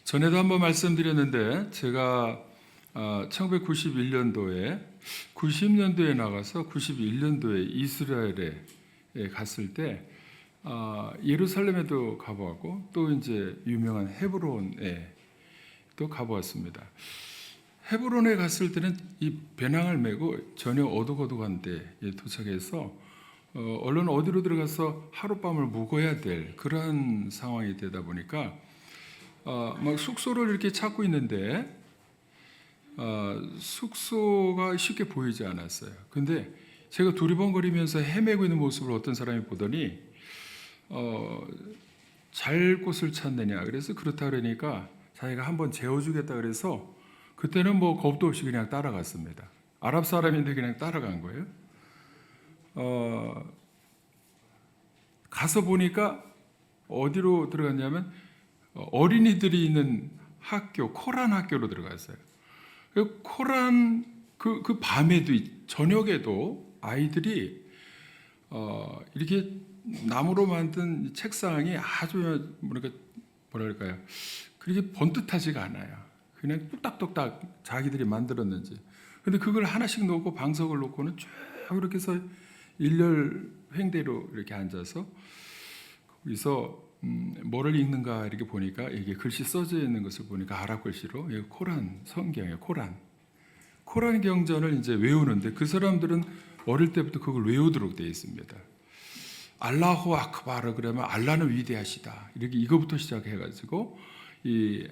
전에도 한번 말씀드렸는데 제가 1991년도에 90년도에 나가서 91년도에 이스라엘에 갔을 때 예루살렘에도 가보았고 또 이제 유명한 헤브론에 또 가보았습니다. 헤브론에 갔을 때는 이 배낭을 메고 전혀 어둑어둑한 데에 도착해서 얼른 어디로 들어가서 하룻밤을 묵어야 될 그러한 상황이 되다 보니까 막 숙소를 이렇게 찾고 있는데 숙소가 쉽게 보이지 않았어요. 근데 제가 두리번거리면서 헤매고 있는 모습을 어떤 사람이 보더니 잘 곳을 찾느냐 그래서 그렇다 그러니까 자기가 한번 재워주겠다 그래서 그때는 뭐 겁도 없이 그냥 따라갔습니다. 아랍 사람인데 그냥 따라간 거예요. 가서 보니까 어디로 들어갔냐면 어린이들이 있는 학교, 코란 학교로 들어갔어요. 코란 그 밤에도 저녁에도 아이들이 이렇게 나무로 만든 책상이 아주 뭐랄까요? 그렇게 번듯하지가 않아요. 그냥 뚝딱뚝딱 자기들이 만들었는지. 근데 그걸 하나씩 놓고 방석을 놓고는 쭉 이렇게 해서 일렬 횡대로 이렇게 앉아서 거기서 뭐를 읽는가 이렇게 보니까 이게 글씨 써져 있는 것을 보니까 아랍 글씨로 코란 성경이에요. 코란 경전을 이제 외우는데 그 사람들은 어릴 때부터 그걸 외우도록 되어 있습니다. 알라후 아크바르 그러면 알라는 위대하시다 이렇게 이거부터 시작해가지고 이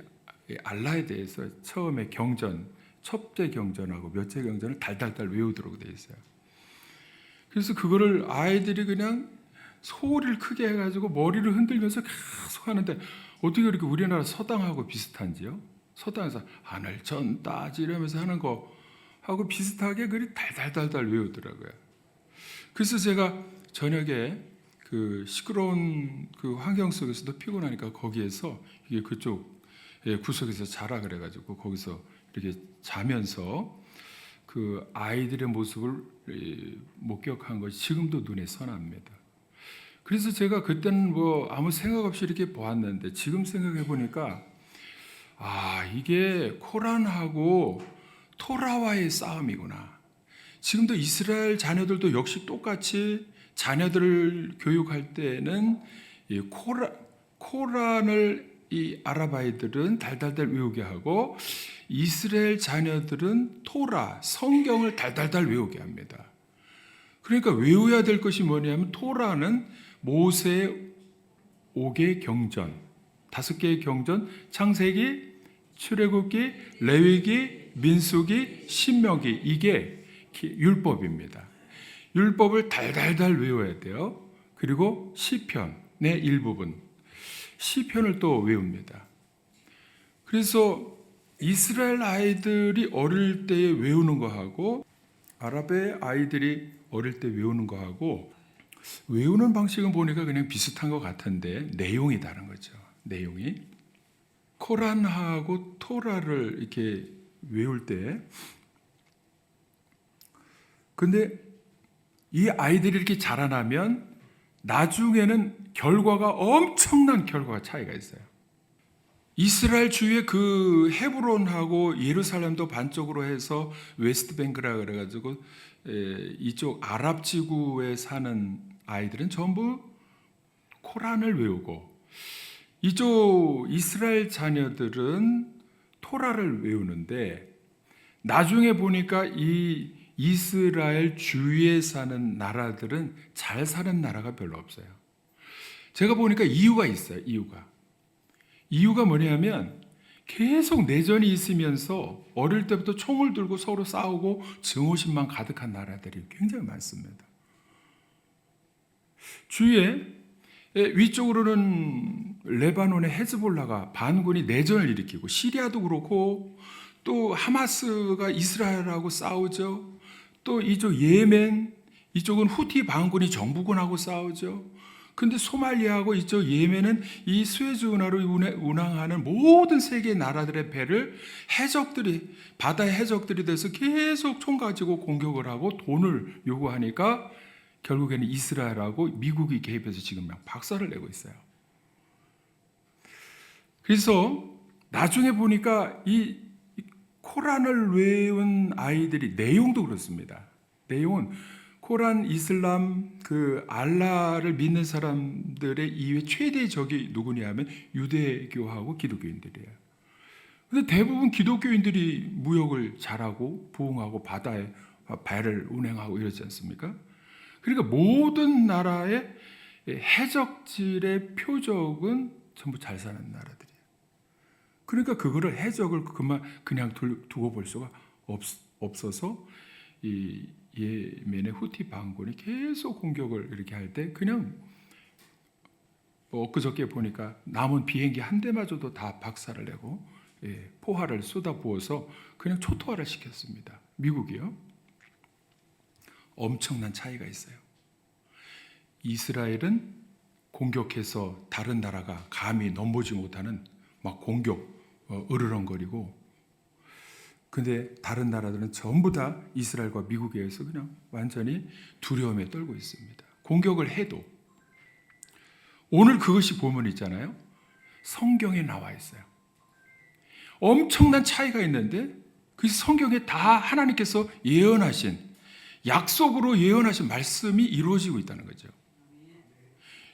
알라에 대해서 처음에 경전, 첫째 경전하고 몇째 경전을 달달달 외우도록 되어 있어요. 그래서 그거를 아이들이 그냥 소리를 크게 해가지고 머리를 흔들면서 계속 하는데 어떻게 그렇게 우리나라 서당하고 비슷한지요? 서당에서 하늘천 따지 이러면서 하는 거 하고 비슷하게 그리 달달달달 외우더라고요. 그래서 제가 저녁에 그 시끄러운 그 환경 속에서도 피곤하니까 거기에서 이게 그쪽 구석에서 자라 그래가지고 거기서 이렇게 자면서 그 아이들의 모습을 목격한 것이 지금도 눈에 선합니다. 그래서 제가 그때는 뭐 아무 생각 없이 이렇게 보았는데 지금 생각해 보니까 이게 코란하고 토라와의 싸움이구나. 지금도 이스라엘 자녀들도 역시 똑같이 자녀들을 교육할 때는 이 코란을 이 아랍 아이들은 달달달 외우게 하고 이스라엘 자녀들은 토라, 성경을 달달달 외우게 합니다. 그러니까 외워야 될 것이 뭐냐면 토라는 모세의 5개 경전, 5개의 경전, 창세기, 출애굽기, 레위기, 민수기, 신명기 이게 율법입니다. 율법을 달달달 외워야 돼요. 그리고 시편의 일부분, 시편을 또 외웁니다. 그래서 이스라엘 아이들이 어릴 때 외우는 거하고 아랍의 아이들이 어릴 때 외우는 거하고 외우는 방식은 보니까 그냥 비슷한 것 같은데 내용이 다른 거죠. 내용이 코란하고 토라를 이렇게 외울 때 근데 이 아이들이 이렇게 자라나면 나중에는 결과가 엄청난 결과가 차이가 있어요. 이스라엘 주위에 그 헤브론하고 예루살렘도 반쪽으로 해서 웨스트뱅크라 그래가지고 이쪽 아랍 지구에 사는 아이들은 전부 코란을 외우고 이쪽 이스라엘 자녀들은 토라를 외우는데 나중에 보니까 이 이스라엘 주위에 사는 나라들은 잘 사는 나라가 별로 없어요. 제가 보니까 이유가 있어요. 이유가 뭐냐면 계속 내전이 있으면서 어릴 때부터 총을 들고 서로 싸우고 증오심만 가득한 나라들이 굉장히 많습니다. 주위에 위쪽으로는 레바논의 헤즈볼라가 반군이 내전을 일으키고 시리아도 그렇고 또 하마스가 이스라엘하고 싸우죠. 또 이쪽 예멘 이쪽은 후티 반군이 정부군하고 싸우죠. 근데 소말리아하고 이쪽 예멘은 이 스웨즈 운하로 운항하는 모든 세계 나라들의 배를 바다의 해적들이 돼서 계속 총 가지고 공격을 하고 돈을 요구하니까 결국에는 이스라엘하고 미국이 개입해서 지금 막 박살을 내고 있어요. 그래서 나중에 보니까 이 코란을 외운 아이들이 내용도 그렇습니다. 내용은 코란, 이슬람, 그 알라를 믿는 사람들의 이외 최대의 적이 누구냐면 유대교하고 기독교인들이에요. 근데 대부분 기독교인들이 무역을 잘하고 부흥하고 바다에 배를 운행하고 이러지 않습니까? 그러니까 모든 나라의 해적질의 표적은 전부 잘 사는 나라들이에요. 그러니까 그거를 해적을 그냥 두고 볼 수가 없어서 이 예멘의 후티 반군이 계속 공격을 이렇게 할 때 그냥 엊그저께 보니까 남은 비행기 한 대마저도 다 박살을 내고 포화를 쏟아부어서 그냥 초토화를 시켰습니다. 미국이요. 엄청난 차이가 있어요. 이스라엘은 공격해서 다른 나라가 감히 넘보지 못하는 막 공격 으르렁거리고, 근데 다른 나라들은 전부 다 이스라엘과 미국에 의해서 그냥 완전히 두려움에 떨고 있습니다. 공격을 해도. 오늘 그것이 보면 있잖아요. 성경에 나와 있어요. 엄청난 차이가 있는데 그 성경에 다 하나님께서 예언하신, 약속으로 예언하신 말씀이 이루어지고 있다는 거죠.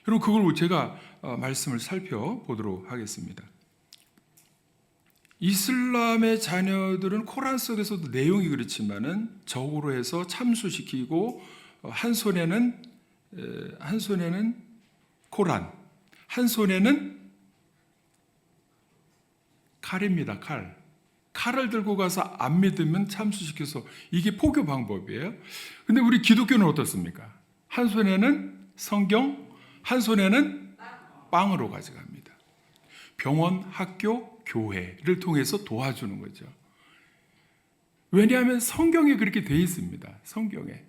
여러분, 그걸 제가 말씀을 살펴보도록 하겠습니다. 이슬람의 자녀들은 코란 속에서도 내용이 그렇지만은 적으로 해서 참수시키고 한 손에는 코란, 한 손에는 칼입니다. 칼을 들고 가서 안 믿으면 참수시켜서, 이게 포교 방법이에요. 근데 우리 기독교는 어떻습니까? 한 손에는 성경, 한 손에는 빵으로 가져갑니다. 병원, 학교, 교회를 통해서 도와주는 거죠. 왜냐하면 성경에 그렇게 돼 있습니다. 성경에.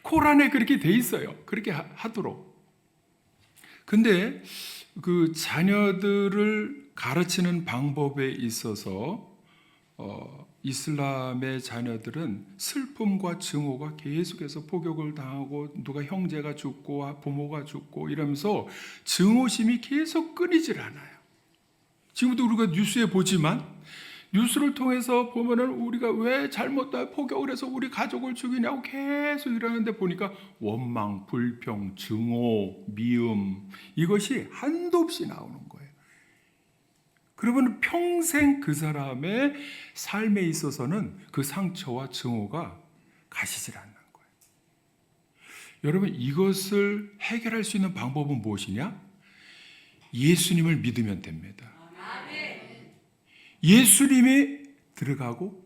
코란에 그렇게 돼 있어요. 그렇게 하도록. 근데 그 자녀들을 가르치는 방법에 있어서 이슬람의 자녀들은 슬픔과 증오가 계속해서 폭격을 당하고, 누가 형제가 죽고 부모가 죽고 이러면서 증오심이 계속 끊이질 않아요. 지금도 우리가 뉴스에 보지만, 뉴스를 통해서 보면은 우리가 왜 잘못다 폭격을 해서 우리 가족을 죽이냐고 계속 이러는데 보니까 원망, 불평, 증오, 미움, 이것이 한도 없이 나오는 거예요. 그러면 평생 그 사람의 삶에 있어서는 그 상처와 증오가 가시질 않는 거예요. 여러분, 이것을 해결할 수 있는 방법은 무엇이냐? 예수님을 믿으면 됩니다. 예수님이 들어가고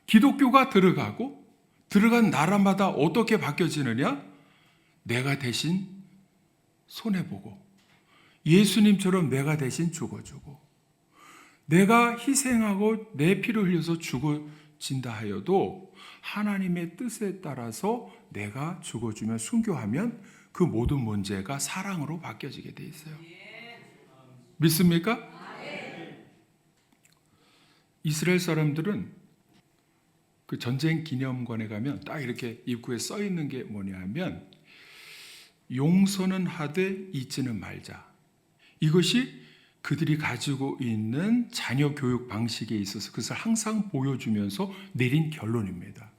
기독교가 들어간 나라마다 어떻게 바뀌어지느냐? 내가 대신 손해보고, 예수님처럼 내가 대신 죽어주고, 내가 희생하고 내 피를 흘려서 죽어진다 하여도 하나님의 뜻에 따라서 내가 죽어주면, 순교하면 그 모든 문제가 사랑으로 바뀌어지게 돼 있어요. 믿습니까? 이스라엘 사람들은 그 전쟁 기념관에 가면 딱 이렇게 입구에 써 있는 게 뭐냐 하면, 용서는 하되 잊지는 말자. 이것이 그들이 가지고 있는 자녀 교육 방식에 있어서 그것을 항상 보여주면서 내린 결론입니다.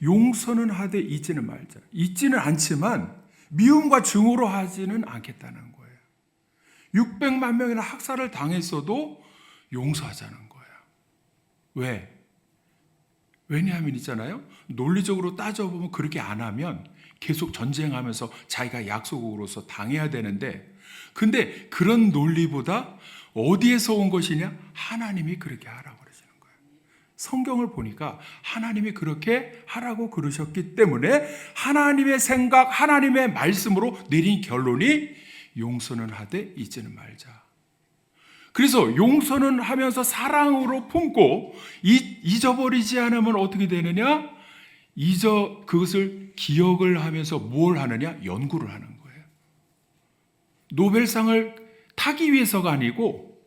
용서는 하되 잊지는 말자. 잊지는 않지만 미움과 증오로 하지는 않겠다는 거예요. 600만 명이나 학살을 당했어도 용서하자는 거예요. 왜? 왜냐하면 있잖아요, 논리적으로 따져보면 그렇게 안 하면 계속 전쟁하면서 자기가 약소국으로서 당해야 되는데, 근데 그런 논리보다 어디에서 온 것이냐? 하나님이 그렇게 하라고 그러시는 거예요. 성경을 보니까 하나님이 그렇게 하라고 그러셨기 때문에 하나님의 생각, 하나님의 말씀으로 내린 결론이 용서는 하되 잊지는 말자. 그래서 용서는 하면서 사랑으로 품고 잊어버리지 않으면 어떻게 되느냐? 그것을 기억을 하면서 뭘 하느냐? 연구를 하는 거예요. 노벨상을 타기 위해서가 아니고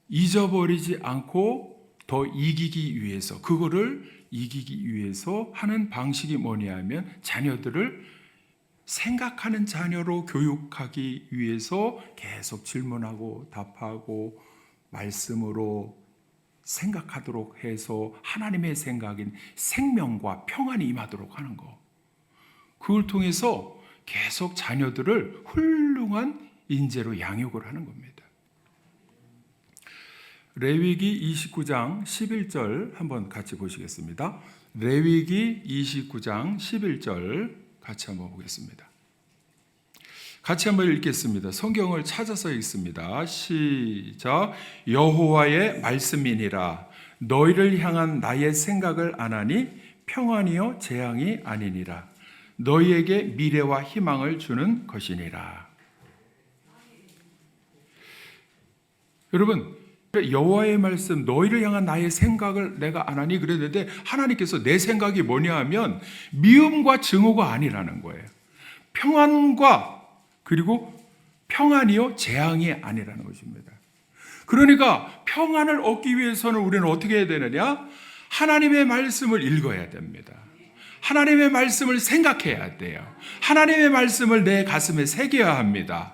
잊어버리지 않고 더 이기기 위해서, 그거를 이기기 위해서 하는 방식이 뭐냐 하면 자녀들을 생각하는 자녀로 교육하기 위해서 계속 질문하고 답하고 말씀으로 생각하도록 해서 하나님의 생각인 생명과 평안이 임하도록 하는 거. 그걸 통해서 계속 자녀들을 훌륭한 인재로 양육을 하는 겁니다. 레위기 29장 11절 한번 같이 보시겠습니다. 레위기 29장 11절 같이 한번 보겠습니다. 같이 한번 읽겠습니다. 성경을 찾아서 읽습니다. 시작. 여호와의 말씀이니라. 너희를 향한 나의 생각을 아나니 평안이요 재앙이 아니니라. 너희에게 미래와 희망을 주는 것이니라. 여러분, 여호와의 말씀, 너희를 향한 나의 생각을 내가 아나니 그랬는데 하나님께서 내 생각이 뭐냐 하면 미움과 증오가 아니라는 거예요. 평안과 그리고 평안이요 재앙이 아니라는 것입니다. 그러니까 평안을 얻기 위해서는 우리는 어떻게 해야 되느냐? 하나님의 말씀을 읽어야 됩니다. 하나님의 말씀을 생각해야 돼요. 하나님의 말씀을 내 가슴에 새겨야 합니다.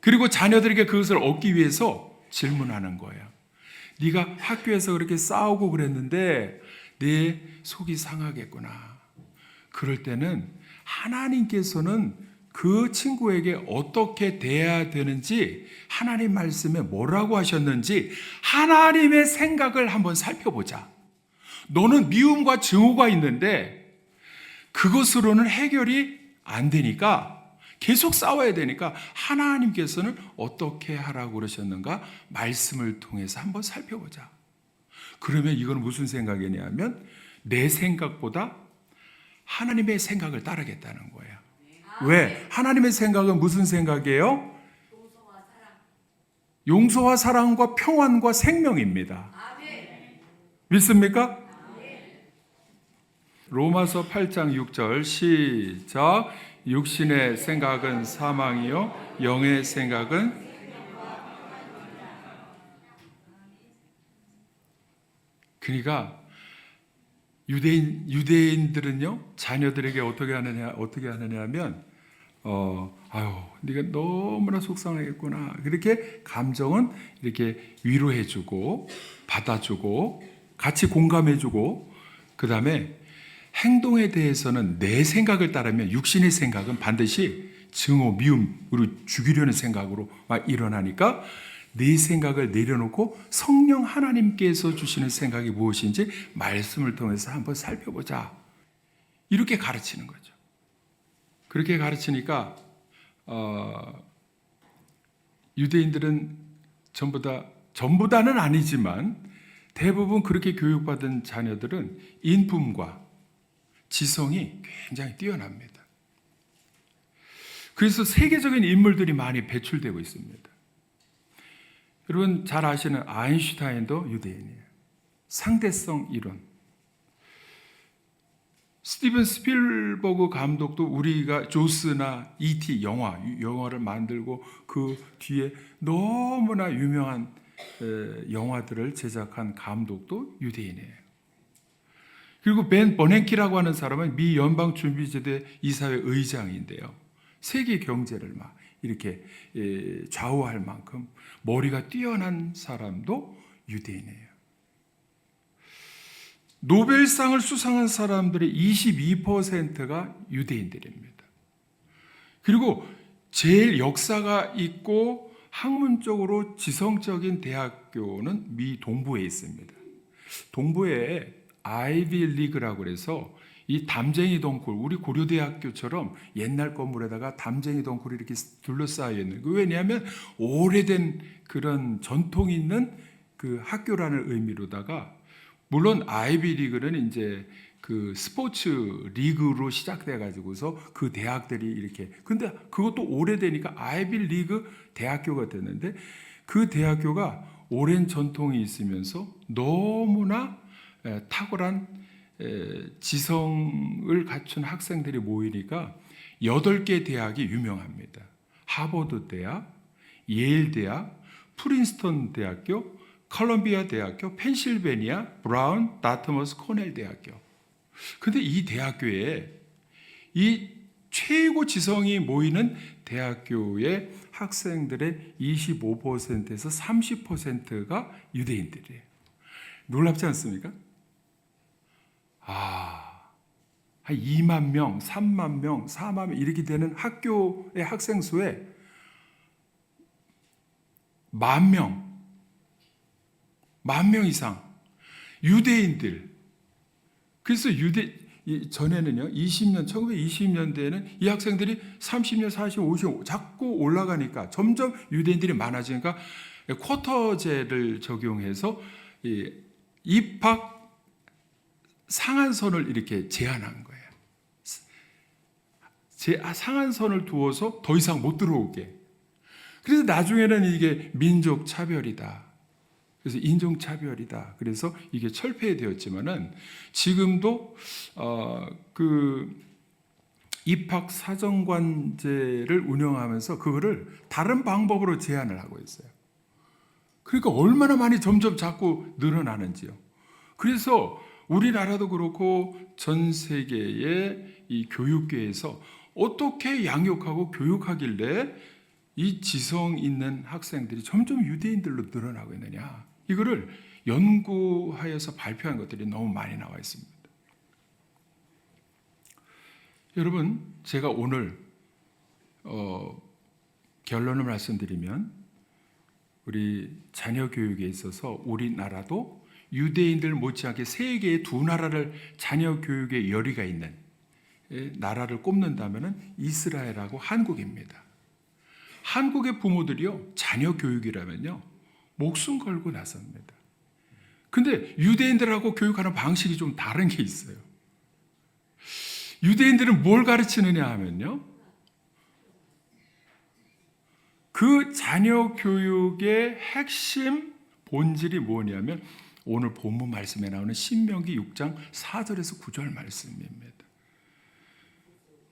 그리고 자녀들에게 그것을 얻기 위해서 질문하는 거예요. 네가 학교에서 그렇게 싸우고 그랬는데 내 속이 상하겠구나. 그럴 때는 하나님께서는 그 친구에게 어떻게 대해야 되는지, 하나님 말씀에 뭐라고 하셨는지 하나님의 생각을 한번 살펴보자. 너는 미움과 증오가 있는데 그것으로는 해결이 안 되니까, 계속 싸워야 되니까 하나님께서는 어떻게 하라고 그러셨는가 말씀을 통해서 한번 살펴보자. 그러면 이건 무슨 생각이냐면 내 생각보다 하나님의 생각을 따르겠다는 거예요. 왜? 하나님의 생각은 무슨 생각이에요? 용서와 사랑과 평안과 생명입니다. 믿습니까? 로마서 8장 6절 시작. 육신의 생각은 사망이요 영의 생각은 그러니까 유대인들은요 자녀들에게 어떻게 하느냐 하면 아유 네가 너무나 속상하겠구나, 그렇게 감정은 이렇게 위로해주고 받아주고 같이 공감해주고, 그 다음에 행동에 대해서는 내 생각을 따르면 육신의 생각은 반드시 증오, 미움으로 죽이려는 생각으로 막 일어나니까 내 생각을 내려놓고 성령 하나님께서 주시는 생각이 무엇인지 말씀을 통해서 한번 살펴보자. 이렇게 가르치는 거죠. 그렇게 가르치니까 유대인들은 전부다는 아니지만 대부분 그렇게 교육받은 자녀들은 인품과 지성이 굉장히 뛰어납니다. 그래서 세계적인 인물들이 많이 배출되고 있습니다. 여러분 잘 아시는 아인슈타인도 유대인이에요. 상대성 이론. 스티븐 스필버그 감독도 우리가 조스나 E.T. 영화를 만들고 그 뒤에 너무나 유명한 영화들을 제작한 감독도 유대인이에요. 그리고 벤 버냉키라고 하는 사람은 미 연방준비제도 이사회 의장인데요. 세계 경제를 막 이렇게 좌우할 만큼 머리가 뛰어난 사람도 유대인이에요. 노벨상을 수상한 사람들의 22%가 유대인들입니다. 그리고 제일 역사가 있고 학문적으로 지성적인 대학교는 미 동부에 있습니다. 동부에 아이비 리그라고 해서 이 담쟁이 덩굴, 우리 고려대학교처럼 옛날 건물에다가 담쟁이 덩굴이 이렇게 둘러싸여 있는, 왜냐하면 오래된 그런 전통이 있는 그 학교라는 의미로다가, 물론 아이비 리그는 이제 그 스포츠 리그로 시작돼 가지고서 그 대학들이 이렇게, 근데 그것도 오래되니까 아이비 리그 대학교가 됐는데, 그 대학교가 오랜 전통이 있으면서 너무나 탁월한 지성을 갖춘 학생들이 모이니까 8개 대학이 유명합니다. 하버드 대학, 예일 대학, 프린스턴 대학교, 컬럼비아 대학교, 펜실베니아, 브라운, 다트머스, 코넬 대학교. 근데 이 대학교에 이 최고 지성이 모이는 대학교의 학생들의 25%에서 30%가 유대인들이에요. 놀랍지 않습니까? 한 2만 명, 3만 명, 4만 명 이렇게 되는 학교의 학생 수에 10,000명 이상 유대인들. 그래서 전에는요, 1920년대에는 이 학생들이 30년, 40, 50 자꾸 올라가니까 점점 유대인들이 많아지니까 쿼터제를 적용해서 입학 상한선을 이렇게 제한한 거예요. 상한선을 두어서 더 이상 못 들어오게. 그래서 나중에는 이게 민족 차별이다. 그래서 인종차별이다. 그래서 이게 철폐되었지만은 지금도 그 입학 사정관제를 운영하면서 그거를 다른 방법으로 제한을 하고 있어요. 그러니까 얼마나 많이 점점 자꾸 늘어나는지요. 그래서 우리나라도 그렇고 전 세계의 이 교육계에서 어떻게 양육하고 교육하길래 이 지성 있는 학생들이 점점 유대인들로 늘어나고 있느냐. 이거를 연구하여서 발표한 것들이 너무 많이 나와 있습니다. 여러분, 제가 오늘 결론을 말씀드리면 우리 자녀 교육에 있어서 우리나라도 유대인들 못지않게 세계의 두 나라를 자녀 교육에 열의가 있는 나라를 꼽는다면 이스라엘하고 한국입니다. 한국의 부모들이요, 자녀 교육이라면요 목숨 걸고 나섭니다. 근데 유대인들하고 교육하는 방식이 좀 다른 게 있어요. 유대인들은 뭘 가르치느냐 하면요, 그 자녀 교육의 핵심 본질이 뭐냐면 오늘 본문 말씀에 나오는 신명기 6장 4절에서 9절 말씀입니다.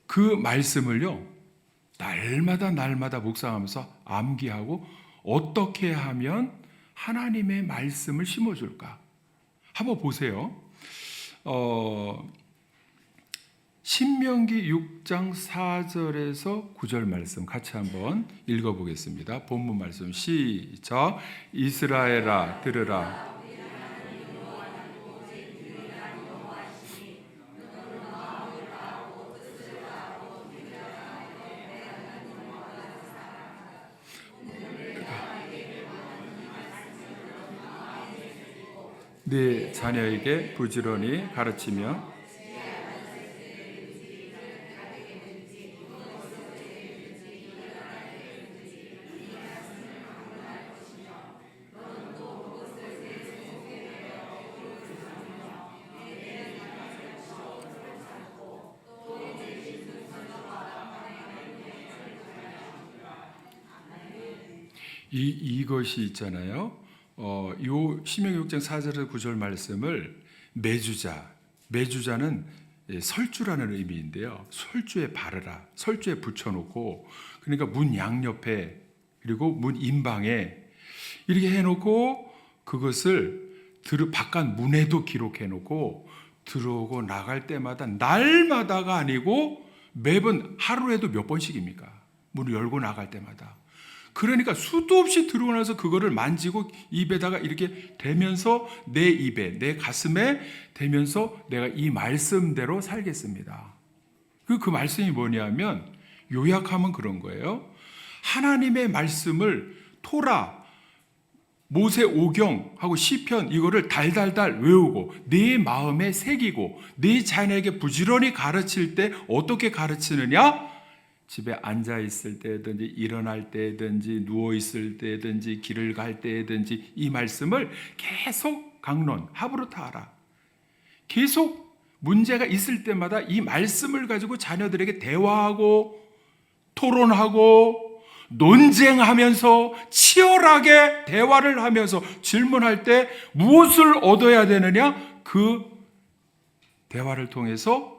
그 말씀을요 날마다 묵상하면서 암기하고 어떻게 하면 하나님의 말씀을 심어줄까? 한번 보세요. 신명기 6장 4절에서 9절 말씀 같이 한번 읽어보겠습니다. 본문 말씀 시작. 이스라엘아 들으라. 네 자녀에게 부지런히 가르치며 이것이 있잖아요. 요 신명기 6장 4절에서 9절 말씀을 매주자는 설주라는 의미인데요. 설주에 바르라. 설주에 붙여놓고, 그러니까 문 양옆에 그리고 문 인방에 이렇게 해놓고 그것을 바깥 문에도 기록해놓고 들어오고 나갈 때마다 날마다가 아니고 매번 하루에도 몇 번씩입니까? 문을 열고 나갈 때마다. 그러니까 수도 없이 들어오고 나서 그거를 만지고 입에다가 이렇게 대면서 내 입에, 내 가슴에 대면서 내가 이 말씀대로 살겠습니다. 그 말씀이 뭐냐면 요약하면 그런 거예요. 하나님의 말씀을 토라, 모세 오경하고 시편 이거를 달달달 외우고 내 마음에 새기고 내 자녀에게 부지런히 가르칠 때 어떻게 가르치느냐? 집에 앉아 있을 때든지 일어날 때든지 누워 있을 때든지 길을 갈 때든지 이 말씀을 계속 강론 하브루타하라. 계속 문제가 있을 때마다 이 말씀을 가지고 자녀들에게 대화하고 토론하고 논쟁하면서 치열하게 대화를 하면서 질문할 때 무엇을 얻어야 되느냐? 그 대화를 통해서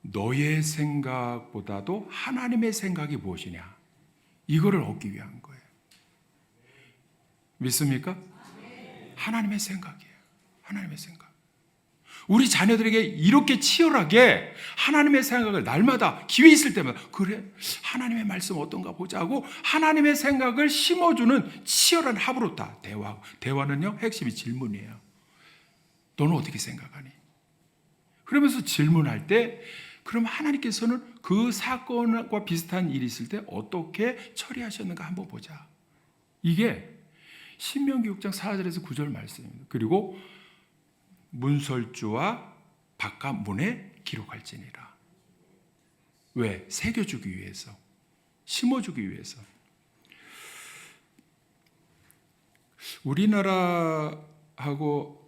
너의 생각보다도 하나님의 생각이 무엇이냐? 이거를 얻기 위한 거예요. 믿습니까? 하나님의 생각이에요. 하나님의 생각. 우리 자녀들에게 이렇게 치열하게 하나님의 생각을 날마다 기회 있을 때마다 그래 하나님의 말씀 어떤가 보자 하고 하나님의 생각을 심어주는 치열한 하브로타 대화는요 핵심이 질문이에요. 너는 어떻게 생각하니? 그러면서 질문할 때 그럼 하나님께서는 그 사건과 비슷한 일이 있을 때 어떻게 처리하셨는가 한번 보자. 이게 신명기 6장 4절에서 9절 말씀입니다. 그리고 문설주와 바깥문에 기록할지니라. 왜? 새겨주기 위해서, 심어주기 위해서. 우리나라하고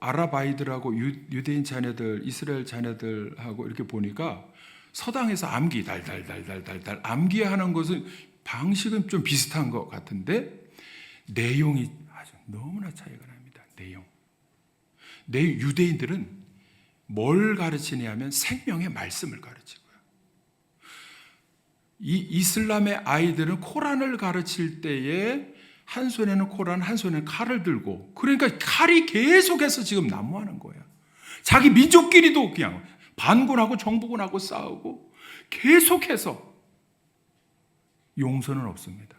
아랍 아이들하고 유대인 자녀들, 이스라엘 자녀들하고 이렇게 보니까 서당에서 암기 달달달달달달 암기하는 것은 방식은 좀 비슷한 것 같은데 내용이 아주 너무나 차이가 납니다. 유대인들은 뭘 가르치냐 하면 생명의 말씀을 가르치고요. 이 이슬람의 아이들은 코란을 가르칠 때에 한 손에는 코란, 한 손에는 칼을 들고 그러니까 칼이 계속해서 지금 난무하는 거예요. 자기 민족끼리도 그냥 반군하고 정부군하고 싸우고 계속해서 용서는 없습니다.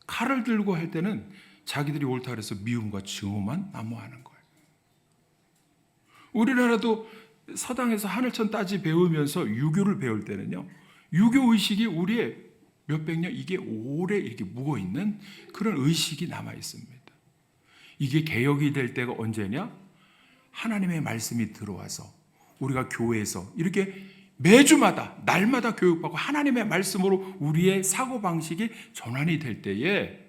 칼을 들고 할 때는 자기들이 옳다 그래서 미움과 증오만 난무하는 거예요. 우리나라도 서당에서 하늘천 따지 배우면서 유교를 배울 때는요. 유교 의식이 우리의 몇백 년 이게 오래 이렇게 묵어 있는 그런 의식이 남아 있습니다. 이게 개혁이 될 때가 언제냐? 하나님의 말씀이 들어와서 우리가 교회에서 이렇게 매주마다 날마다 교육받고 하나님의 말씀으로 우리의 사고방식이 전환이 될 때에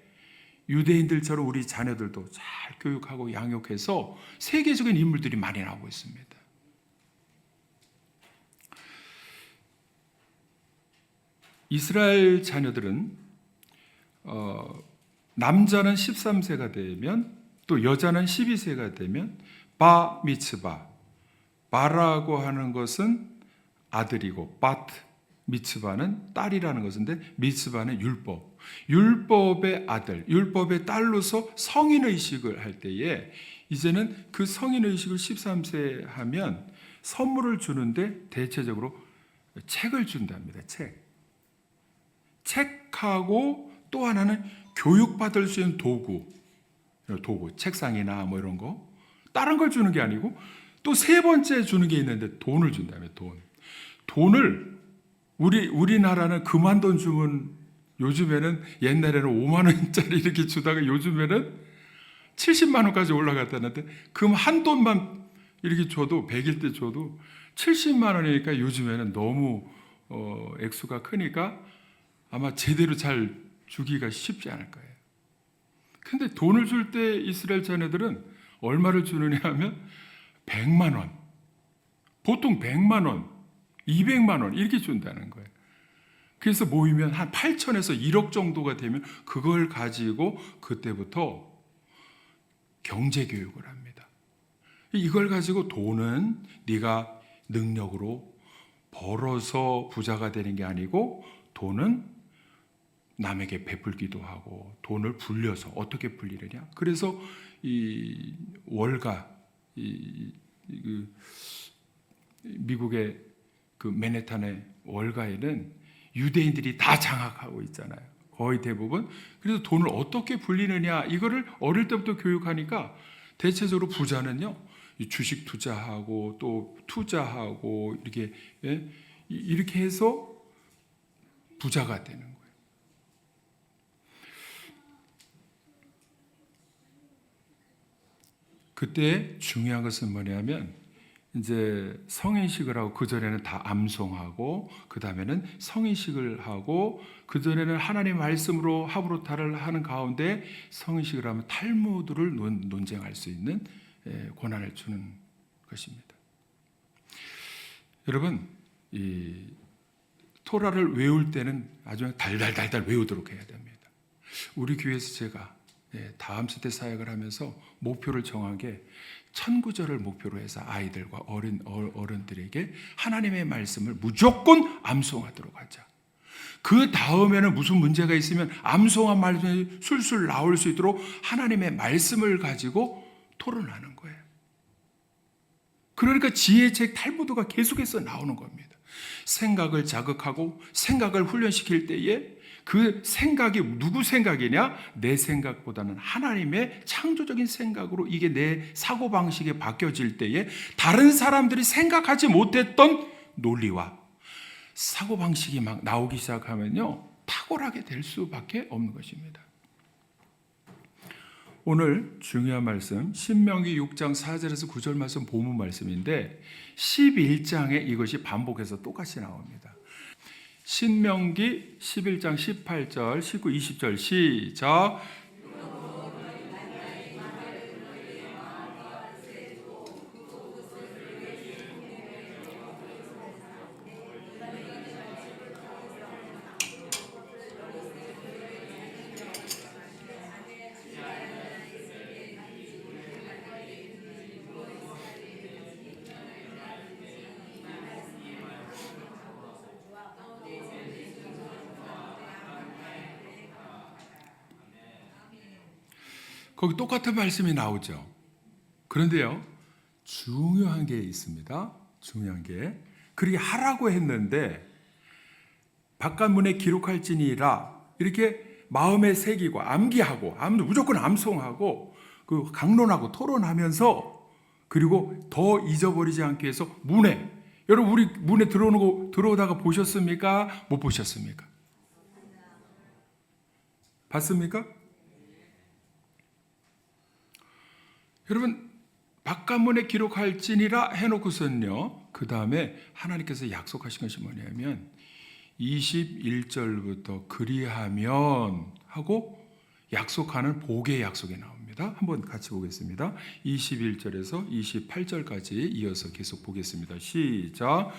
유대인들처럼 우리 자녀들도 잘 교육하고 양육해서 세계적인 인물들이 많이 나오고 있습니다. 이스라엘 자녀들은 남자는 13세가 되면 또 여자는 12세가 되면 바 미츠바, 바라고 하는 것은 아들이고 바트 미츠바는 딸이라는 것인데 미츠바는 율법의 아들, 율법의 딸로서 성인의식을 할 때에 이제는 그 성인의식을 13세 하면 선물을 주는데 대체적으로 책을 준답니다. 책하고 또 하나는 교육받을 수 있는 도구, 책상이나 뭐 이런 거 다른 걸 주는 게 아니고 또 세 번째 주는 게 있는데 돈을 준다며 돈을 우리나라는 그만 돈 주면 요즘에는 옛날에는 5만 원짜리 이렇게 주다가 요즘에는 70만 원까지 올라갔다는데 그럼 한 돈만 이렇게 줘도 100일 때 줘도 70만 원이니까 요즘에는 너무 액수가 크니까 아마 제대로 잘 주기가 쉽지 않을 거예요. 근데 돈을 줄 때 이스라엘 자녀들은 얼마를 주느냐 하면 100만 원, 보통 100만 원, 200만 원 이렇게 준다는 거예요. 그래서 모이면 한 8천에서 1억 정도가 되면 그걸 가지고 그때부터 경제교육을 합니다. 이걸 가지고 돈은 네가 능력으로 벌어서 부자가 되는 게 아니고 돈은 남에게 베풀기도 하고 돈을 불려서 어떻게 불리느냐. 그래서 이 월가 미국의 그 맨해튼의 월가에는 유대인들이 다 장악하고 있잖아요. 거의 대부분. 그래서 돈을 어떻게 불리느냐 이거를 어릴 때부터 교육하니까 대체적으로 부자는요 주식 투자하고 또 투자하고 이렇게 해서 부자가 되는 거예요. 그때 중요한 것은 뭐냐면 이제 성인식을 하고 그 전에는 다 암송하고 그 다음에는 성인식을 하고 그 전에는 하나님의 말씀으로 하브로타를 하는 가운데 성인식을 하면 탈무드를 논쟁할 수 있는 권한을 주는 것입니다. 여러분, 이 토라를 외울 때는 아주 달달달달 외우도록 해야 됩니다. 우리 교회에서 제가 다음 세대 사역을 하면서 목표를 정한 게 1000구절을 목표로 해서 아이들과 어른들에게 하나님의 말씀을 무조건 암송하도록 하자. 그 다음에는 무슨 문제가 있으면 암송한 말씀이 술술 나올 수 있도록 하나님의 말씀을 가지고 토론하는 거예요. 그러니까 지혜의 책 탈무드가 계속해서 나오는 겁니다. 생각을 자극하고 생각을 훈련시킬 때에 그 생각이 누구 생각이냐? 내 생각보다는 하나님의 창조적인 생각으로 이게 내 사고방식에 바뀌어질 때에 다른 사람들이 생각하지 못했던 논리와 사고방식이 막 나오기 시작하면요, 탁월하게 될 수밖에 없는 것입니다. 오늘 중요한 말씀 신명기 6장 4절에서 9절 말씀 본문 말씀인데 11장에 이것이 반복해서 똑같이 나옵니다. 신명기 11장 18절, 19, 20절 시작. 거기 똑같은 말씀이 나오죠. 그런데요, 중요한 게 있습니다. 중요한 게. 그렇게 하라고 했는데 바깥문에 기록할지니라 이렇게 마음에 새기고 암기하고 무조건 암송하고 그 강론하고 토론하면서 그리고 더 잊어버리지 않기 위해서 문에, 여러분 우리 문에 들어오다가 보셨습니까? 못 보셨습니까? 봤습니까? 여러분 바깥문에 기록할지니라 해놓고서는요, 그 다음에 하나님께서 약속하신 것이 뭐냐면 21절부터 그리하면 하고 약속하는 복의 약속이 나옵니다. 한번 같이 보겠습니다. 21절에서 28절까지 이어서 계속 보겠습니다. 시작.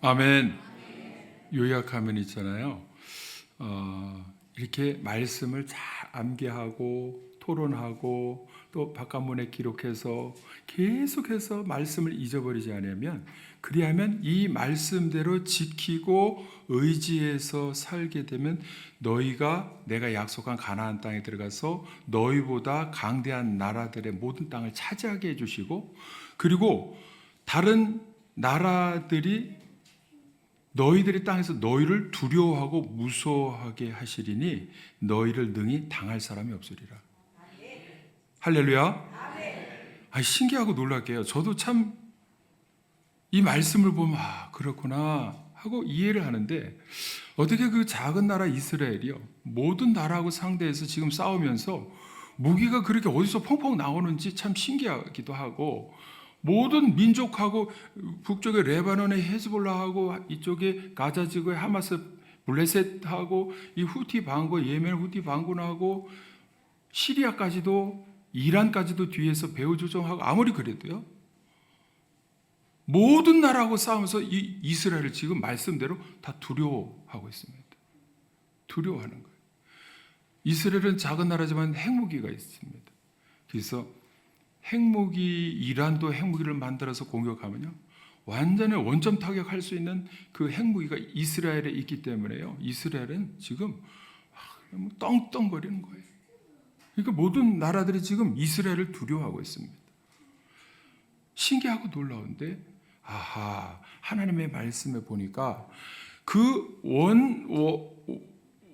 아멘. 요약하면 있잖아요. 이렇게 말씀을 잘 암기하고 토론하고 또 바깥문에 기록해서 계속해서 말씀을 잊어버리지 않으면, 그리하면 이 말씀대로 지키고 의지해서 살게 되면 너희가 내가 약속한 가나안 땅에 들어가서 너희보다 강대한 나라들의 모든 땅을 차지하게 해주시고, 그리고 다른 나라들이 너희들의 땅에서 너희를 두려워하고 무서워하게 하시리니 너희를 능히 당할 사람이 없으리라. 할렐루야. 신기하고 놀랍게요. 저도 참 이 말씀을 보면 그렇구나 하고 이해를 하는데, 어떻게 그 작은 나라 이스라엘이요, 모든 나라하고 상대해서 지금 싸우면서 무기가 그렇게 어디서 펑펑 나오는지 참 신기하기도 하고, 모든 민족하고 북쪽에 레바논의 헤즈볼라하고 이쪽에 가자 지구의 하마스 블레셋하고 이 후티 반군, 예멘 후티 반군하고 시리아까지도 이란까지도 뒤에서 배후 조종하고, 아무리 그래도요 모든 나라하고 싸우면서 이 이스라엘을 지금 말씀대로 다 두려워하고 있습니다. 두려워하는 거예요. 이스라엘은 작은 나라지만 핵무기가 있습니다. 그래서 핵무기, 이란도 핵무기를 만들어서 공격하면요 완전히 원점 타격할 수 있는 그 핵무기가 이스라엘에 있기 때문에요. 이스라엘은 지금 떵떵거리는 거예요. 그러니까 모든 나라들이 지금 이스라엘을 두려워하고 있습니다. 신기하고 놀라운데, 하나님의 말씀에 보니까 그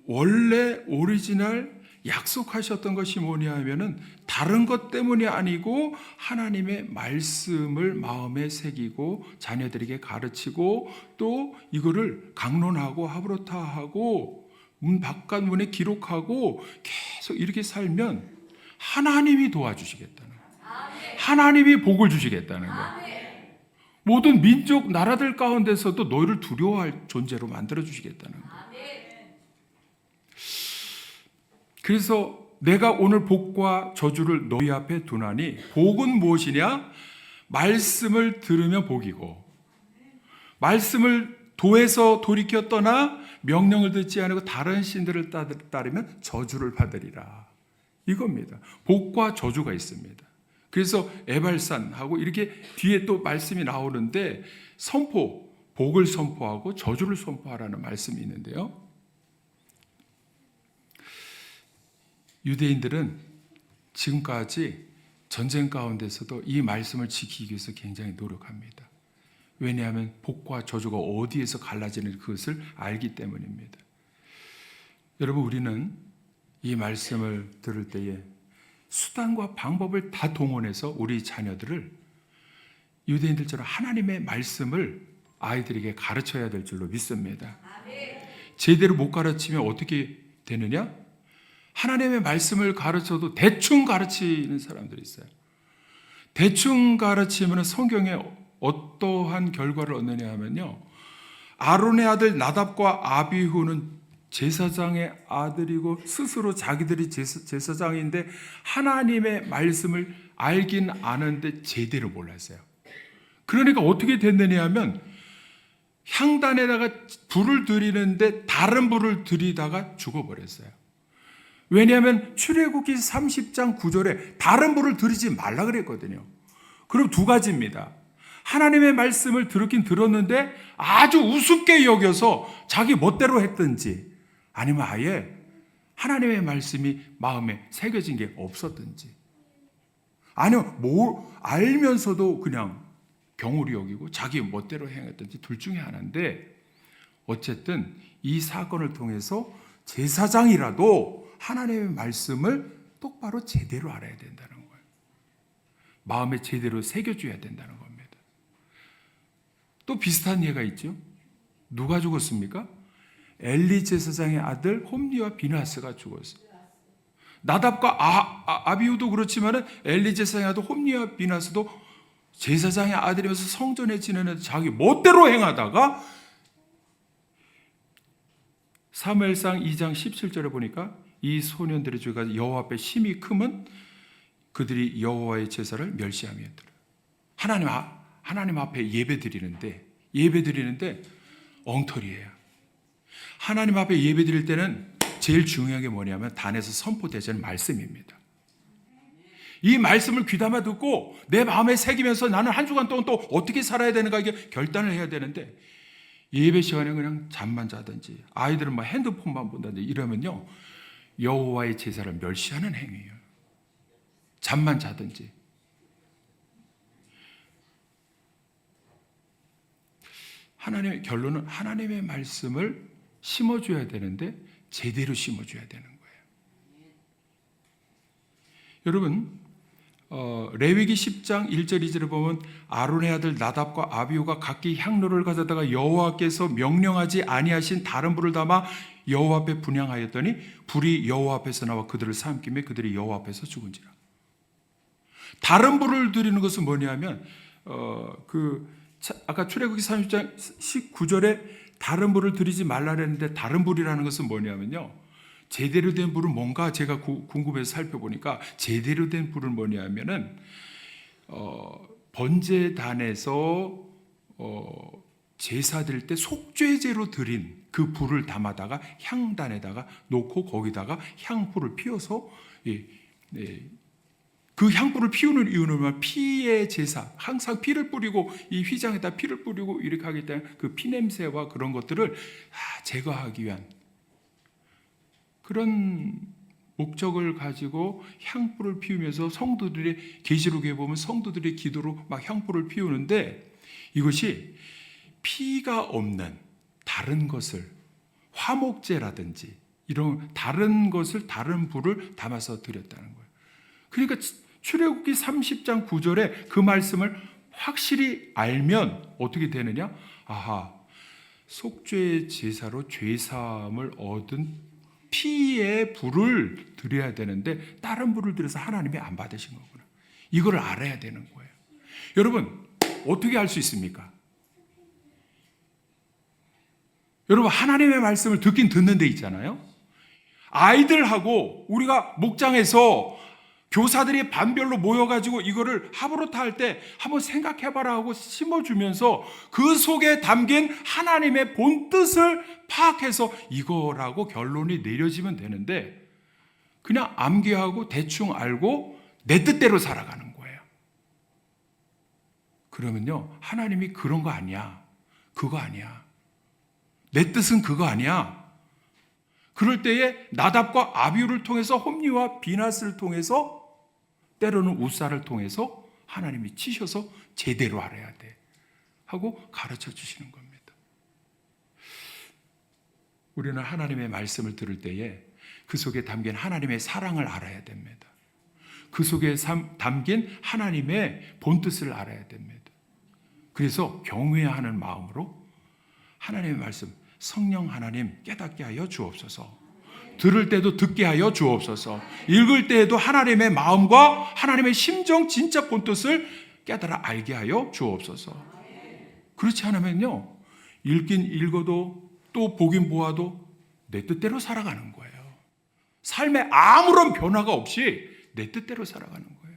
원래 오리지널 약속하셨던 것이 뭐냐 하면은 다른 것 때문이 아니고 하나님의 말씀을 마음에 새기고 자녀들에게 가르치고 또 이거를 강론하고 하브로타하고 문 바깥 문에 기록하고 계속 이렇게 살면 하나님이 도와주시겠다는 거예요. 하나님이 복을 주시겠다는 거예요. 모든 민족 나라들 가운데서도 너희를 두려워할 존재로 만들어 주시겠다는 거예요. 그래서 내가 오늘 복과 저주를 너희 앞에 두나니 복은 무엇이냐? 말씀을 들으면 복이고 말씀을 도에서 돌이켜 떠나 명령을 듣지 않고 다른 신들을 따르면 저주를 받으리라. 이겁니다. 복과 저주가 있습니다. 그래서 에발산하고 이렇게 뒤에 또 말씀이 나오는데 복을 선포하고 저주를 선포하라는 말씀이 있는데요. 유대인들은 지금까지 전쟁 가운데서도 이 말씀을 지키기 위해서 굉장히 노력합니다. 왜냐하면 복과 저주가 어디에서 갈라지는 그것을 알기 때문입니다. 여러분, 우리는 이 말씀을 들을 때에 수단과 방법을 다 동원해서 우리 자녀들을 유대인들처럼 하나님의 말씀을 아이들에게 가르쳐야 될 줄로 믿습니다. 제대로 못 가르치면 어떻게 되느냐? 하나님의 말씀을 가르쳐도 대충 가르치는 사람들이 있어요. 대충 가르치면 성경에 어떠한 결과를 얻느냐 하면요, 아론의 아들 나답과 아비후는 제사장의 아들이고 스스로 자기들이 제사장인데 하나님의 말씀을 알긴 아는데 제대로 몰랐어요. 그러니까 어떻게 됐느냐 하면 향단에다가 불을 들이는데 다른 불을 들이다가 죽어버렸어요. 왜냐하면 출애굽기 30장 9절에 다른 불을 들이지 말라 그랬거든요. 그럼 두 가지입니다. 하나님의 말씀을 들었긴 들었는데 아주 우습게 여겨서 자기 멋대로 했든지, 아니면 아예 하나님의 말씀이 마음에 새겨진 게 없었든지, 아니면 알면서도 그냥 경홀히 여기고 자기 멋대로 행했든지, 둘 중에 하나인데, 어쨌든 이 사건을 통해서 제사장이라도 하나님의 말씀을 똑바로 제대로 알아야 된다는 거예요. 마음에 제대로 새겨줘야 된다는 겁니다. 또 비슷한 예가 있죠. 누가 죽었습니까? 엘리 제사장의 아들 홈리와 비나스가 죽었어요. 나답과 아비후도 그렇지만 엘리 제사장의 아들 홈리와 비나스도 제사장의 아들이면서 성전에 지내는 자기 멋대로 행하다가 사무엘상 2장 17절에 보니까 이 소년들의 죄가 여호와 앞에 심히 크면 그들이 여호와의 제사를 멸시함이었더라. 하나님 앞에 예배드리는데 엉터리예요. 하나님 앞에 예배드릴 때는 제일 중요한 게 뭐냐면 단에서 선포되는 말씀입니다. 이 말씀을 귀담아 듣고 내 마음에 새기면서 나는 한 주간 동안 또 어떻게 살아야 되는가 이게 결단을 해야 되는데, 예배 시간에 그냥 잠만 자든지 아이들은 핸드폰만 본다든지 이러면요, 여호와의 제사를 멸시하는 행위예요. 잠만 자든지. 결론은 하나님의 말씀을 심어줘야 되는데 제대로 심어줘야 되는 거예요. 여러분, 레위기 10장 1절 2절을 보면 아론의 아들 나답과 아비후가 각기 향로를 가져다가 여호와께서 명령하지 아니하신 다른 불을 담아 여호와 앞에 분향하였더니 불이 여호와 앞에서 나와 그들을 삼키며 그들이 여호와 앞에서 죽은지라. 다른 불을 드리는 것은 뭐냐면 아까 출애굽기 30장 19절에 다른 불을 드리지 말라 그랬는데 다른 불이라는 것은 뭐냐면요, 제대로 된 불은 뭔가 제가 궁금해서 살펴보니까 제대로 된 불은 뭐냐면은 번제단에서 제사 드릴 때 속죄제로 드린 그 불을 담아다가 향단에다가 놓고 거기다가 향불을 피워서 그 향불을 피우는 이유는 피의 제사, 항상 피를 뿌리고 이 휘장에다 피를 뿌리고 이렇게 하기 때문에 그 피냄새와 그런 것들을 제거하기 위한 그런 목적을 가지고 향불을 피우면서 성도들의, 계시록에 보면 성도들의 기도로 막 향불을 피우는데, 이것이 피가 없는 다른 것을, 화목제라든지 이런 다른 것을, 다른 불을 담아서 드렸다는 거예요. 그러니까 출애굽기 30장 9절에 그 말씀을 확실히 알면 어떻게 되느냐? 아하, 속죄의 제사로 죄사함을 얻은 피의 불을 드려야 되는데 다른 불을 드려서 하나님이 안 받으신 거구나. 이걸 알아야 되는 거예요. 여러분, 어떻게 알 수 있습니까? 여러분, 하나님의 말씀을 듣긴 듣는 데 있잖아요. 아이들하고 우리가 목장에서 교사들이 반별로 모여가지고 이거를 하브로타 할 때 한번 생각해봐라 하고 심어주면서 그 속에 담긴 하나님의 본뜻을 파악해서 이거라고 결론이 내려지면 되는데, 그냥 암기하고 대충 알고 내 뜻대로 살아가는 거예요. 그러면요, 하나님이 그런 거 아니야, 그거 아니야, 내 뜻은 그거 아니야. 그럴 때에 나답과 아비후를 통해서, 홈리와 비나스를 통해서, 때로는 우사를 통해서 하나님이 치셔서 제대로 알아야 돼 하고 가르쳐 주시는 겁니다. 우리는 하나님의 말씀을 들을 때에 그 속에 담긴 하나님의 사랑을 알아야 됩니다. 그 속에 담긴 하나님의 본뜻을 알아야 됩니다. 그래서 경외하는 마음으로 하나님의 말씀, 성령 하나님 깨닫게 하여 주옵소서. 들을 때도 듣게 하여 주옵소서. 읽을 때에도 하나님의 마음과 하나님의 심정, 진짜 본뜻을 깨달아 알게 하여 주옵소서. 그렇지 않으면요, 읽긴 읽어도 또 보긴 보아도 내 뜻대로 살아가는 거예요. 삶에 아무런 변화가 없이 내 뜻대로 살아가는 거예요.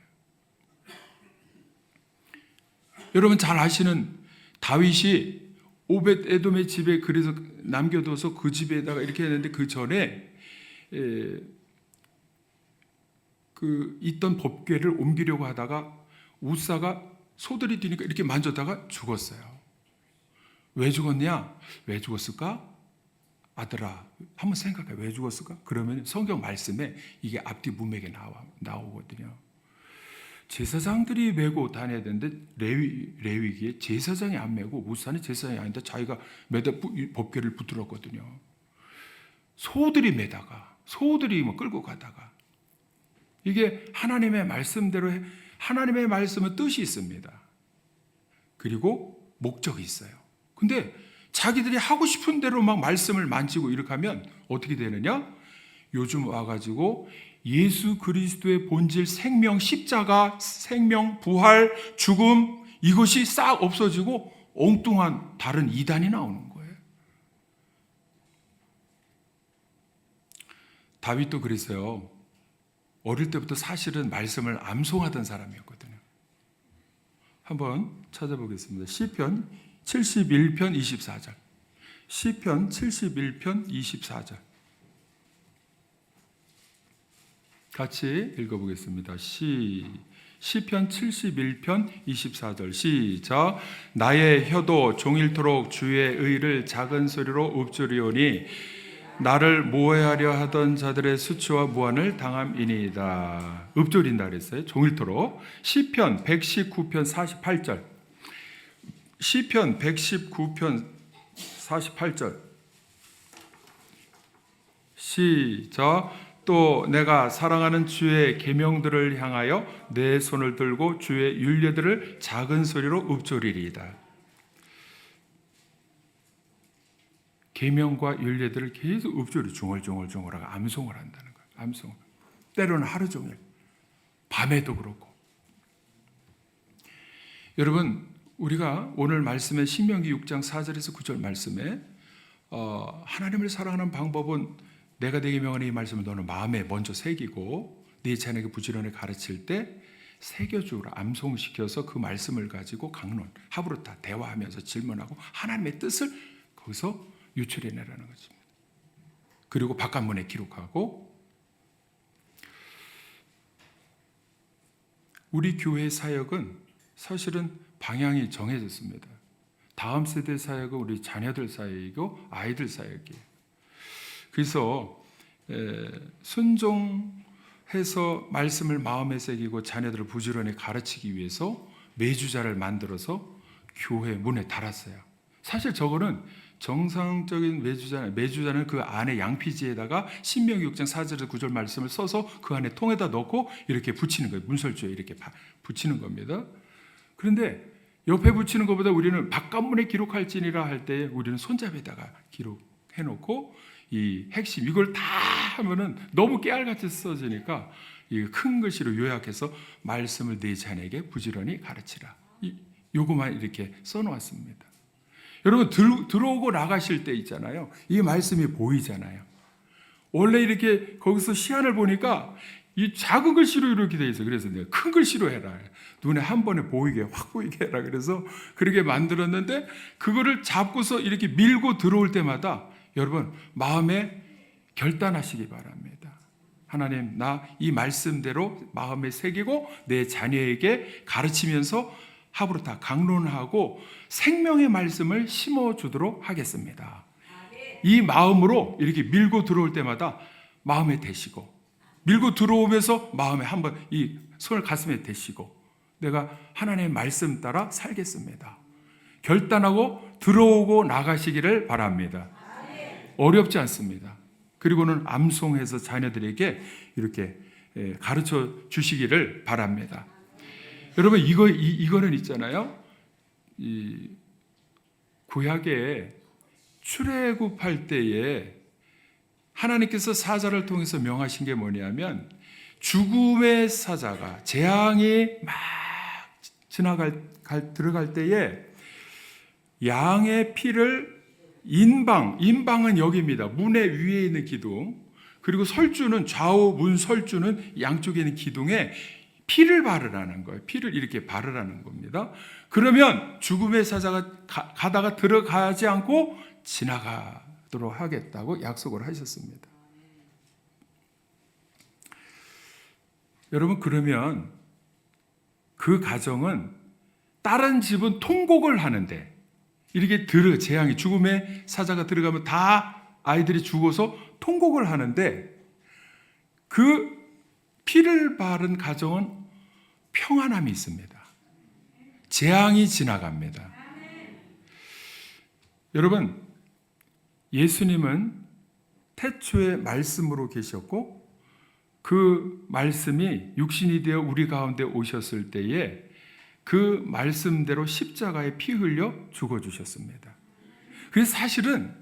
여러분 잘 아시는 다윗이 오벳 에돔의 집에 그래서 남겨둬서 그 집에다가 이렇게 했는데, 그 전에 그 있던 법궤를 옮기려고 하다가 우사가 소들이 뛰니까 이렇게 만졌다가 죽었어요. 왜 죽었냐? 왜 죽었을까? 아들아, 한번 생각해. 왜 죽었을까? 그러면 성경 말씀에 이게 앞뒤 문맥에 나오거든요. 제사장들이 메고 다녀야 되는데 레위기에 제사장이 안 메고, 우사는 제사장이 아닌데 자기가 매다 법궤를 붙들었거든요. 소들이 메다가, 소들이 끌고 가다가, 이게 하나님의 말씀대로 하나님의 말씀은 뜻이 있습니다. 그리고 목적이 있어요. 근데 자기들이 하고 싶은 대로 막 말씀을 만지고 이렇게 하면 어떻게 되느냐? 요즘 와가지고 예수 그리스도의 본질, 생명, 십자가, 생명, 부활, 죽음, 이것이 싹 없어지고 엉뚱한 다른 이단이 나오는 거예요. 다윗도 그랬어요. 어릴 때부터 사실은 말씀을 암송하던 사람이었거든요. 한번 찾아보겠습니다. 시편 71편 24절. 시편 71편 24절. 같이 읽어보겠습니다. 시편 71편 24절 시작. 나의 혀도 종일토록 주의 의를 작은 소리로 읊조리오니 나를 모해하려 하던 자들의 수치와 무한을 당함이니이다. 읊조린다 그랬어요. 종일토록. 시편 119편 48절. 시편 119편 48절. 시작. 또 내가 사랑하는 주의 계명들을 향하여 내 손을 들고 주의 율례들을 작은 소리로 읊조리리이다. 계명과 율례들을 계속 읊조리, 중얼중얼중얼하고 암송을 한다는 거예요. 암송. 때로는 하루 종일, 밤에도 그렇고. 여러분, 우리가 오늘 말씀에 신명기 6장 4절에서 9절 말씀에 하나님을 사랑하는 방법은 내가 네게 명하는 이 말씀을 너는 마음에 먼저 새기고 네 자녀에게 부지런히 가르칠 때 새겨주라, 암송시켜서 그 말씀을 가지고 강론, 하브로타 대화하면서 질문하고 하나님의 뜻을 거기서 유출해내라는 것입니다. 그리고 바깥문에 기록하고, 우리 교회 사역은 사실은 방향이 정해졌습니다. 다음 세대 사역은 우리 자녀들 사역이고 아이들 사역이에요. 그래서 순종해서 말씀을 마음에 새기고 자녀들을 부지런히 가르치기 위해서 매주자를 만들어서 교회 문에 달았어요. 사실 저거는 정상적인 매주자는 그 안에 양피지에다가 신명기 6장 4절 9절 말씀을 써서 그 안에 통에다 넣고 이렇게 붙이는 거예요. 문설주에 이렇게 붙이는 겁니다. 그런데 옆에 붙이는 것보다 우리는 바깥문에 기록할지니라 할 때 우리는 손잡이에다가 기록해 놓고 이 핵심 이걸 다 하면은 너무 깨알같이 써지니까 이 큰 글씨로 요약해서 말씀을 내 자녀에게 부지런히 가르치라. 요거만 이렇게 써놓았습니다. 여러분 들어오고 나가실 때 있잖아요. 이 말씀이 보이잖아요. 원래 이렇게 거기서 시안을 보니까 이 작은 글씨로 이렇게 돼 있어요. 그래서 내가 큰 글씨로 해라. 눈에 한 번에 보이게 확 보이게 해라. 그래서 그렇게 만들었는데 그거를 잡고서 이렇게 밀고 들어올 때마다 여러분 마음에 결단하시기 바랍니다. 하나님, 나 이 말씀대로 마음에 새기고 내 자녀에게 가르치면서 하브루타 강론하고 생명의 말씀을 심어주도록 하겠습니다. 이 마음으로 이렇게 밀고 들어올 때마다 마음에 대시고 밀고 들어오면서 마음에 한번 이 손을 가슴에 대시고 내가 하나님의 말씀 따라 살겠습니다. 결단하고 들어오고 나가시기를 바랍니다. 어렵지 않습니다. 그리고는 암송해서 자녀들에게 이렇게 가르쳐 주시기를 바랍니다. 여러분 이거는 있잖아요. 이 구약에 출애굽할 때에 하나님께서 사자를 통해서 명하신 게 뭐냐면 죽음의 사자가 재앙이 막 들어갈 때에 양의 피를 인방은 여기입니다. 문의 위에 있는 기둥, 그리고 설주는 좌우 문 설주는 양쪽에 있는 기둥에 피를 바르라는 거예요. 피를 이렇게 바르라는 겁니다. 그러면 죽음의 사자가 가다가 들어가지 않고 지나가도록 하겠다고 약속을 하셨습니다. 여러분, 그러면 그 가정은 다른 집은 통곡을 하는데 이렇게 재앙이 죽음의 사자가 들어가면 다 아이들이 죽어서 통곡을 하는데 그 피를 바른 가정은 평안함이 있습니다. 재앙이 지나갑니다. 여러분, 예수님은 태초에 말씀으로 계셨고 그 말씀이 육신이 되어 우리 가운데 오셨을 때에 그 말씀대로 십자가에 피 흘려 죽어주셨습니다. 그래서 사실은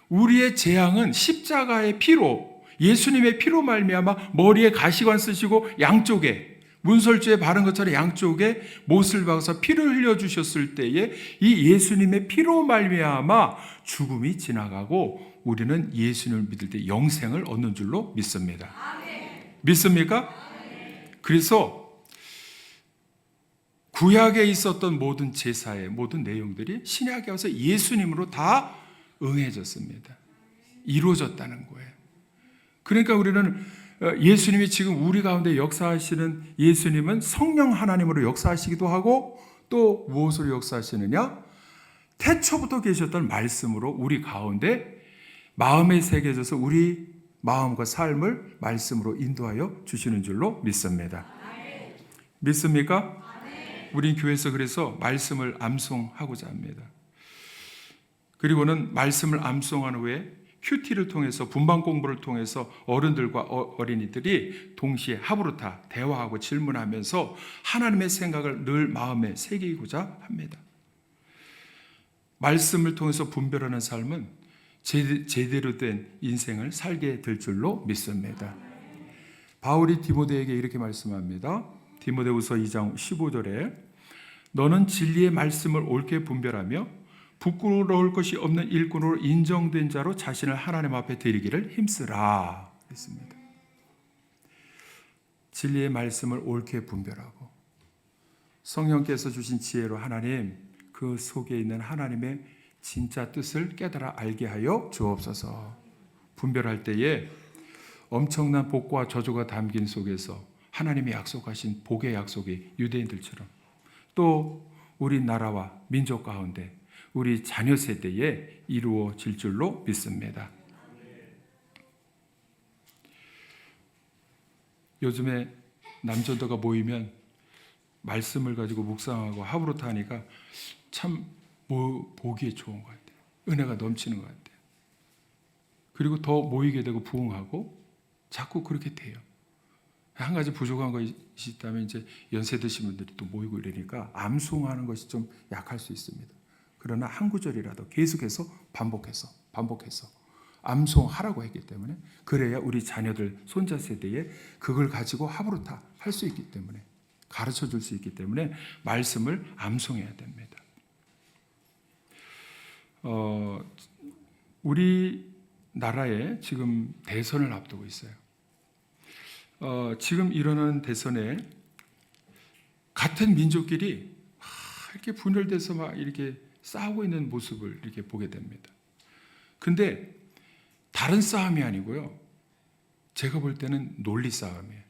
우리의 재앙은 십자가의 피로, 예수님의 피로 말미암아 머리에 가시관 쓰시고 양쪽에 문설주에 바른 것처럼 양쪽에 못을 박아서 피를 흘려주셨을 때에 이 예수님의 피로 말미암아 죽음이 지나가고 우리는 예수님을 믿을 때 영생을 얻는 줄로 믿습니다. 믿습니까? 그래서 구약에 있었던 모든 제사의 모든 내용들이 신약에 와서 예수님으로 다 응해졌습니다. 이루어졌다는 거예요. 그러니까 우리는 예수님이 지금 우리 가운데 역사하시는 예수님은 성령 하나님으로 역사하시기도 하고 또 무엇으로 역사하시느냐? 태초부터 계셨던 말씀으로 우리 가운데 마음에 새겨져서 우리 마음과 삶을 말씀으로 인도하여 주시는 줄로 믿습니다. 믿습니까? 우리 교회에서 그래서 말씀을 암송하고자 합니다. 그리고는 말씀을 암송한 후에 큐티를 통해서 분방 공부를 통해서 어른들과 어린이들이 동시에 하브루타 대화하고 질문하면서 하나님의 생각을 늘 마음에 새기고자 합니다. 말씀을 통해서 분별하는 삶은 제대로 된 인생을 살게 될 줄로 믿습니다. 바울이 디모데에게 이렇게 말씀합니다. 디모데후서 2장 15절에 너는 진리의 말씀을 옳게 분별하며 부끄러울 것이 없는 일꾼으로 인정된 자로 자신을 하나님 앞에 드리기를 힘쓰라 했습니다. 진리의 말씀을 옳게 분별하고 성령께서 주신 지혜로 하나님 그 속에 있는 하나님의 진짜 뜻을 깨달아 알게 하여 주옵소서. 분별할 때에 엄청난 복과 저주가 담긴 속에서 하나님이 약속하신 복의 약속이 유대인들처럼 또 우리 나라와 민족 가운데 우리 자녀 세대에 이루어질 줄로 믿습니다. 요즘에 남전도가 모이면 말씀을 가지고 묵상하고 하브루타 하니까 참 보기에 좋은 것 같아요. 은혜가 넘치는 것 같아요. 그리고 더 모이게 되고 부흥하고 자꾸 그렇게 돼요. 한 가지 부족한 것이 있다면 이제 연세 드신 분들이 또 모이고 이러니까 암송하는 것이 좀 약할 수 있습니다. 그러나 한 구절이라도 계속해서 반복해서 암송하라고 했기 때문에 그래야 우리 자녀들 손자 세대에 그걸 가지고 하브루타 할 수 있기 때문에 가르쳐 줄 수 있기 때문에 말씀을 암송해야 됩니다. 우리 나라에 지금 대선을 앞두고 있어요. 지금 일어나는 대선에 같은 민족끼리 이렇게 분열돼서 막 이렇게 싸우고 있는 모습을 이렇게 보게 됩니다. 근데 다른 싸움이 아니고요. 제가 볼 때는 논리 싸움이에요.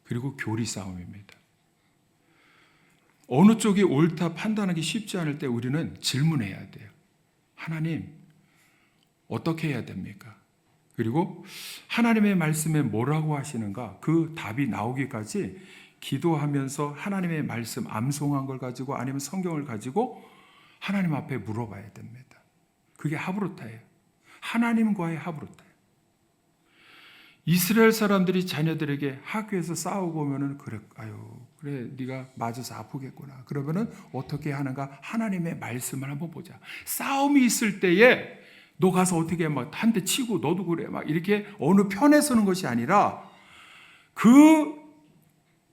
그리고 교리 싸움입니다. 어느 쪽이 옳다 판단하기 쉽지 않을 때 우리는 질문해야 돼요. 하나님, 어떻게 해야 됩니까? 그리고 하나님의 말씀에 뭐라고 하시는가 그 답이 나오기까지 기도하면서 하나님의 말씀 암송한 걸 가지고 아니면 성경을 가지고 하나님 앞에 물어봐야 됩니다. 그게 하브루타예요. 하나님과의 하브루타예요. 이스라엘 사람들이 자녀들에게 학교에서 싸우고 오면은 그래 네가 맞아서 아프겠구나. 그러면은 어떻게 하는가? 하나님의 말씀을 한번 보자. 싸움이 있을 때에 너 가서 어떻게 막 한 대 치고 너도 그래 막 이렇게 어느 편에 서는 것이 아니라 그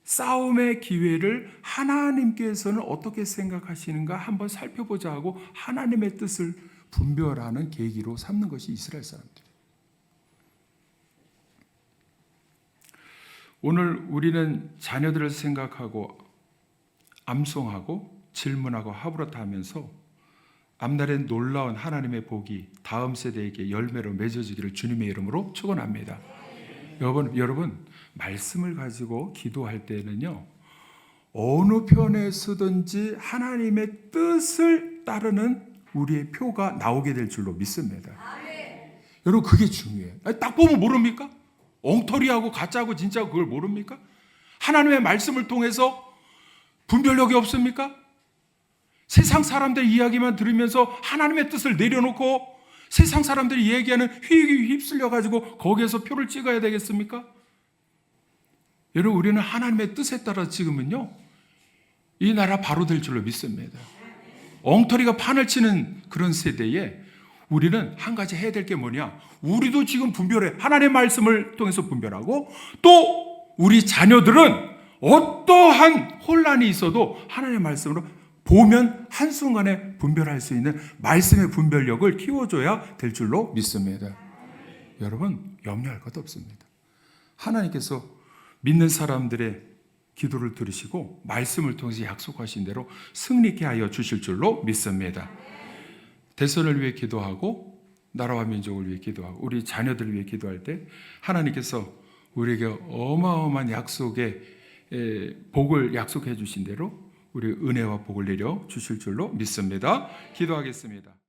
싸움의 기회를 하나님께서는 어떻게 생각하시는가 한번 살펴보자 하고 하나님의 뜻을 분별하는 계기로 삼는 것이 이스라엘 사람들. 오늘 우리는 자녀들을 생각하고 암송하고 질문하고 하브루타 하면서 앞날엔 놀라운 하나님의 복이 다음 세대에게 열매로 맺어지기를 주님의 이름으로 축원합니다. 여러분 말씀을 가지고 기도할 때는요. 어느 편에 서든지 하나님의 뜻을 따르는 우리의 표가 나오게 될 줄로 믿습니다. 여러분 그게 중요해요. 딱 보면 모릅니까? 엉터리하고 가짜하고 진짜하고 그걸 모릅니까? 하나님의 말씀을 통해서 분별력이 없습니까? 세상 사람들 이야기만 들으면서 하나님의 뜻을 내려놓고 세상 사람들이 얘기하는 휩쓸려가지고 거기에서 표를 찍어야 되겠습니까? 여러분 우리는 하나님의 뜻에 따라 찍으면요 이 나라 바로 될 줄로 믿습니다. 엉터리가 판을 치는 그런 세대에 우리는 한 가지 해야 될 게 뭐냐? 우리도 지금 분별해. 하나님의 말씀을 통해서 분별하고 또 우리 자녀들은 어떠한 혼란이 있어도 하나님의 말씀으로 보면 한순간에 분별할 수 있는 말씀의 분별력을 키워줘야 될 줄로 믿습니다. 여러분 염려할 것도 없습니다. 하나님께서 믿는 사람들의 기도를 들으시고 말씀을 통해서 약속하신 대로 승리케 하여 주실 줄로 믿습니다. 대선을 위해 기도하고 나라와 민족을 위해 기도하고 우리 자녀들을 위해 기도할 때 하나님께서 우리에게 어마어마한 약속의 복을 약속해 주신 대로 우리 은혜와 복을 내려 주실 줄로 믿습니다. 기도하겠습니다.